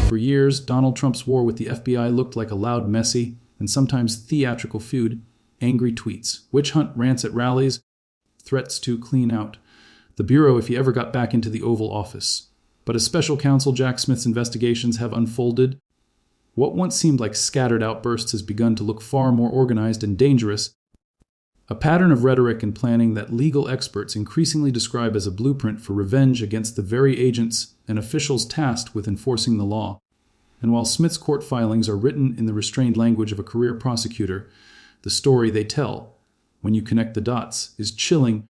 For years, Donald Trump's war with the FBI looked like a loud, messy, and sometimes theatrical feud. Angry tweets, witch hunt rants at rallies, threats to clean out the Bureau if he ever got back into the Oval Office. But as special counsel Jack Smith's investigations have unfolded, what once seemed like scattered outbursts has begun to look far more organized and dangerous. A pattern of rhetoric and planning that legal experts increasingly describe as a blueprint for revenge against the very agents and officials tasked with enforcing the law. And while Smith's court filings are written in the restrained language of a career prosecutor, the story they tell, when you connect the dots, is chilling.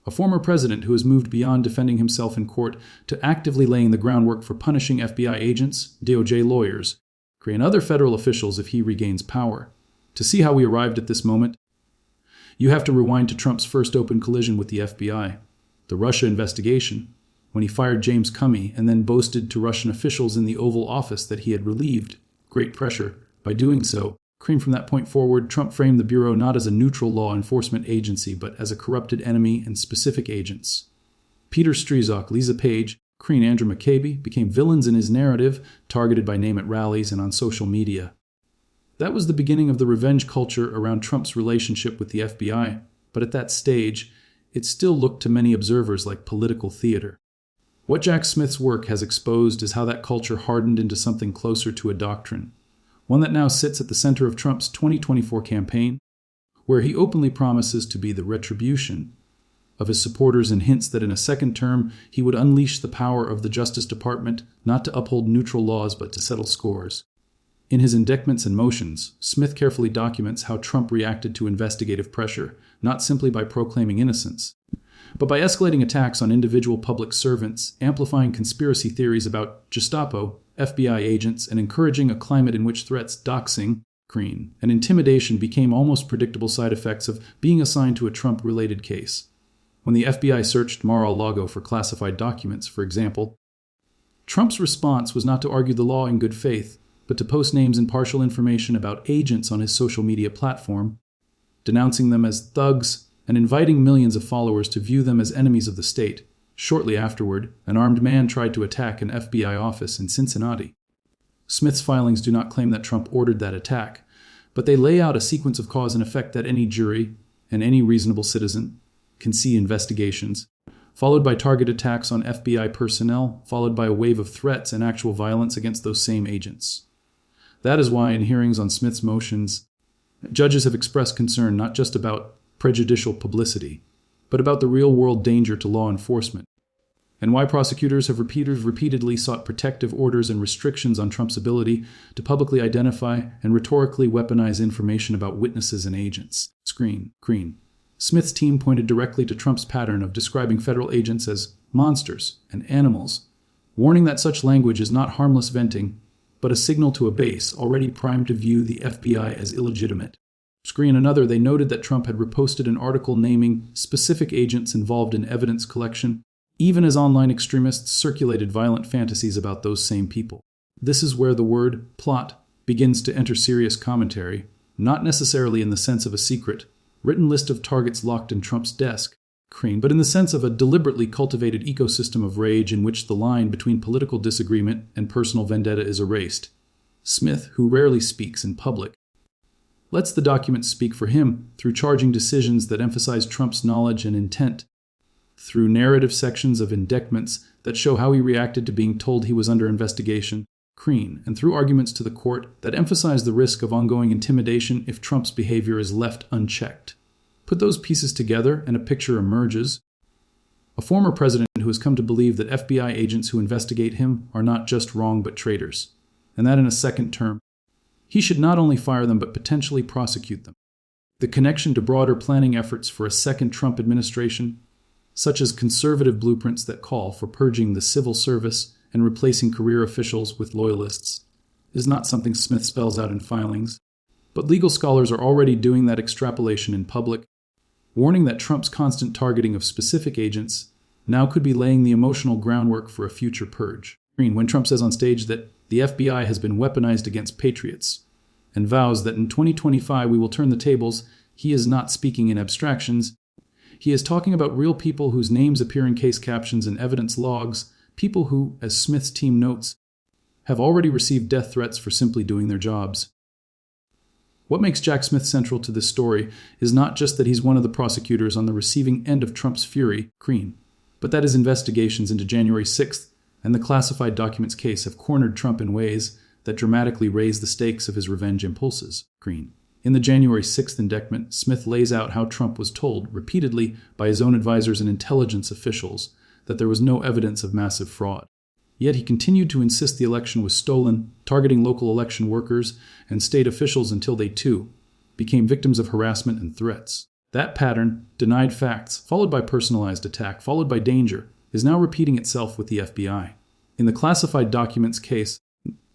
A former president who has moved beyond defending himself in court to actively laying the groundwork for punishing FBI agents, DOJ lawyers, and other federal officials if he regains power. To see how we arrived at this moment, you have to rewind to Trump's first open collision with the FBI, the Russia investigation, when he fired James Comey and then boasted to Russian officials in the Oval Office that he had relieved great pressure by doing so. From that point forward, Trump framed the Bureau not as a neutral law enforcement agency, but as a corrupted enemy and specific agents. Peter Strzok, Lisa Page, and Andrew McCabe became villains in his narrative, targeted by name at rallies and on social media. That was the beginning of the revenge culture around Trump's relationship with the FBI, but at that stage, it still looked to many observers like political theater. What Jack Smith's work has exposed is how that culture hardened into something closer to a doctrine, one that now sits at the center of Trump's 2024 campaign, where he openly promises to be the retribution of his supporters and hints that in a second term he would unleash the power of the Justice Department not to uphold neutral laws but to settle scores. In his indictments and motions, Smith carefully documents how Trump reacted to investigative pressure, not simply by proclaiming innocence, but by escalating attacks on individual public servants, amplifying conspiracy theories about Gestapo, FBI agents, and encouraging a climate in which threats, doxing, and intimidation became almost predictable side effects of being assigned to a Trump-related case. When the FBI searched Mar-a-Lago for classified documents, for example, Trump's response was not to argue the law in good faith, but to post names and partial information about agents on his social media platform, denouncing them as thugs and inviting millions of followers to view them as enemies of the state. Shortly afterward, an armed man tried to attack an FBI office in Cincinnati. Smith's filings do not claim that Trump ordered that attack, but they lay out a sequence of cause and effect that any jury and any reasonable citizen can see investigations, followed by target attacks on FBI personnel, followed by a wave of threats and actual violence against those same agents. That is why in hearings on Smith's motions, judges have expressed concern not just about prejudicial publicity, but about the real-world danger to law enforcement, and why prosecutors have repeatedly sought protective orders and restrictions on Trump's ability to publicly identify and rhetorically weaponize information about witnesses and agents. Smith's team pointed directly to Trump's pattern of describing federal agents as monsters and animals, warning that such language is not harmless venting, but a signal to a base already primed to view the FBI as illegitimate. Another, they noted that Trump had reposted an article naming specific agents involved in evidence collection, even as online extremists circulated violent fantasies about those same people. This is where the word plot begins to enter serious commentary, not necessarily in the sense of a secret, written list of targets locked in Trump's desk, but in the sense of a deliberately cultivated ecosystem of rage in which the line between political disagreement and personal vendetta is erased. Smith, who rarely speaks in public, lets the documents speak for him through charging decisions that emphasize Trump's knowledge and intent, through narrative sections of indictments that show how he reacted to being told he was under investigation, and through arguments to the court that emphasize the risk of ongoing intimidation if Trump's behavior is left unchecked. Put those pieces together and a picture emerges. A former president who has come to believe that FBI agents who investigate him are not just wrong but traitors, and that in a second term, he should not only fire them but potentially prosecute them. The connection to broader planning efforts for a second Trump administration, such as conservative blueprints that call for purging the civil service and replacing career officials with loyalists, is not something Smith spells out in filings, but legal scholars are already doing that extrapolation in public, warning that Trump's constant targeting of specific agents now could be laying the emotional groundwork for a future purge. When Trump says on stage that the FBI has been weaponized against patriots, and vows that in 2025 we will turn the tables, he is not speaking in abstractions. He is talking about real people whose names appear in case captions and evidence logs, people who, as Smith's team notes, have already received death threats for simply doing their jobs. What makes Jack Smith central to this story is not just that he's one of the prosecutors on the receiving end of Trump's fury, Green, but that his investigations into January 6th and the classified documents case have cornered Trump in ways that dramatically raise the stakes of his revenge impulses, Green. In the January 6th indictment, Smith lays out how Trump was told repeatedly by his own advisors and intelligence officials that there was no evidence of massive fraud. Yet he continued to insist the election was stolen, targeting local election workers and state officials until they, too, became victims of harassment and threats. That pattern, denied facts, followed by personalized attack, followed by danger, is now repeating itself with the FBI. In the classified documents case,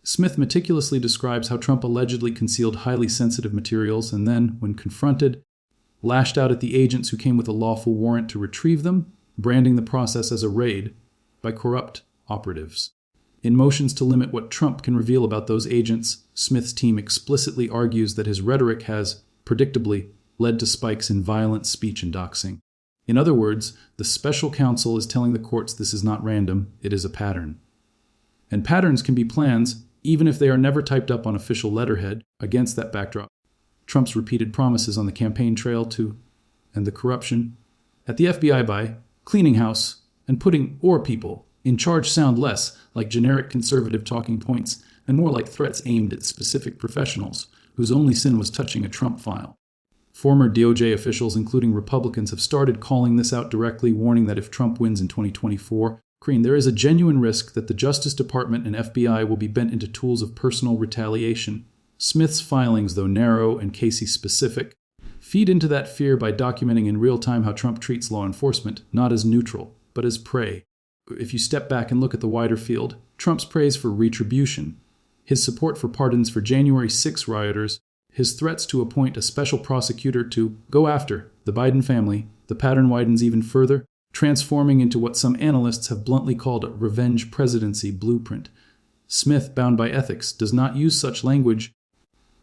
Smith meticulously describes how Trump allegedly concealed highly sensitive materials and then, when confronted, lashed out at the agents who came with a lawful warrant to retrieve them, branding the process as a raid by corrupt operatives. In motions to limit what Trump can reveal about those agents, Smith's team explicitly argues that his rhetoric has, predictably, led to spikes in violent speech and doxing. In other words, the special counsel is telling the courts this is not random, it is a pattern. And patterns can be plans, even if they are never typed up on official letterhead. Against that backdrop, Trump's repeated promises on the campaign trail to end the corruption at the FBI by cleaning house and putting people in charge sound less like generic conservative talking points and more like threats aimed at specific professionals whose only sin was touching a Trump file. Former DOJ officials, including Republicans, have started calling this out directly, warning that if Trump wins in 2024, there is a genuine risk that the Justice Department and FBI will be bent into tools of personal retaliation. Smith's filings, though narrow and Casey-specific, feed into that fear by documenting in real time how Trump treats law enforcement, not as neutral, but as prey. If you step back and look at the wider field, Trump's praise for retribution, his support for pardons for January 6 rioters, his threats to appoint a special prosecutor to go after the Biden family, the pattern widens even further, transforming into what some analysts have bluntly called a revenge presidency blueprint. Smith, bound by ethics, does not use such language,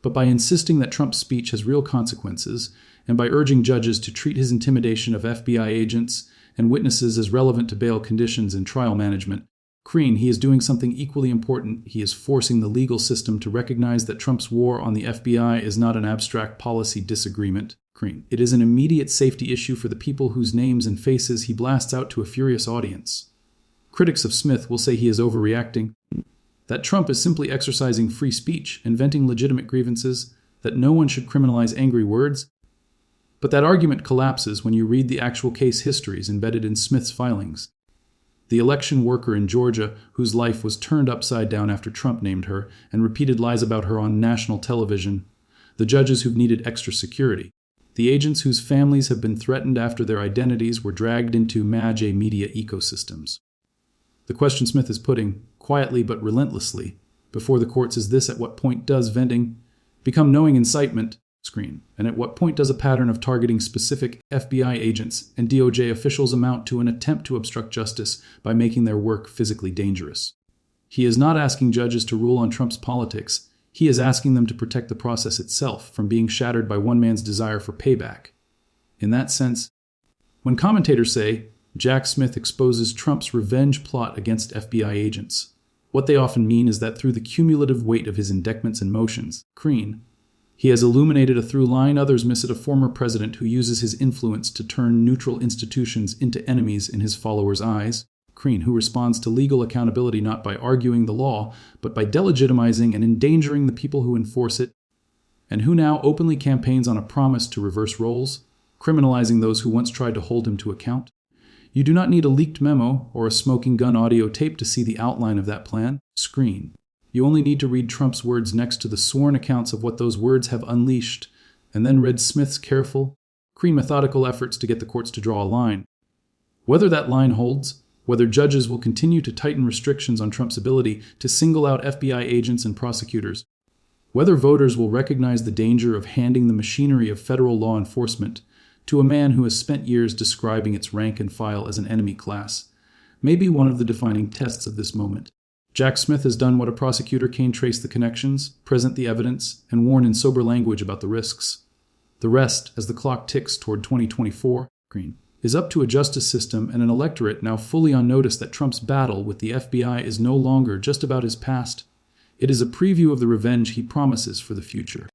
but by insisting that Trump's speech has real consequences, and by urging judges to treat his intimidation of FBI agents and witnesses as relevant to bail conditions and trial management, he is doing something equally important. He is forcing the legal system to recognize that Trump's war on the FBI is not an abstract policy disagreement. It is an immediate safety issue for the people whose names and faces he blasts out to a furious audience. Critics of Smith will say he is overreacting, that Trump is simply exercising free speech and venting legitimate grievances, that no one should criminalize angry words. But that argument collapses when you read the actual case histories embedded in Smith's filings. The election worker in Georgia, whose life was turned upside down after Trump named her, and repeated lies about her on national television. The judges who've needed extra security. The agents whose families have been threatened after their identities were dragged into MAGA media ecosystems. The question Smith is putting, quietly but relentlessly, before the courts is this: at what point does venting become knowing incitement, and at what point does a pattern of targeting specific FBI agents and DOJ officials amount to an attempt to obstruct justice by making their work physically dangerous? He is not asking judges to rule on Trump's politics. He is asking them to protect the process itself from being shattered by one man's desire for payback. In that sense, when commentators say Jack Smith exposes Trump's revenge plot against FBI agents, what they often mean is that through the cumulative weight of his indictments and motions, he has illuminated a through line others miss at a former president who uses his influence to turn neutral institutions into enemies in his followers' eyes, who responds to legal accountability not by arguing the law, but by delegitimizing and endangering the people who enforce it, and who now openly campaigns on a promise to reverse roles, criminalizing those who once tried to hold him to account. You do not need a leaked memo or a smoking gun audio tape to see the outline of that plan. You only need to read Trump's words next to the sworn accounts of what those words have unleashed, and then read Smith's careful, methodical efforts to get the courts to draw a line. Whether that line holds, whether judges will continue to tighten restrictions on Trump's ability to single out FBI agents and prosecutors, whether voters will recognize the danger of handing the machinery of federal law enforcement to a man who has spent years describing its rank and file as an enemy class, may be one of the defining tests of this moment. Jack Smith has done what a prosecutor can: trace the connections, present the evidence, and warn in sober language about the risks. The rest, as the clock ticks toward 2024, is up to a justice system and an electorate now fully on notice that Trump's battle with the FBI is no longer just about his past, It is a preview of the revenge he promises for the future.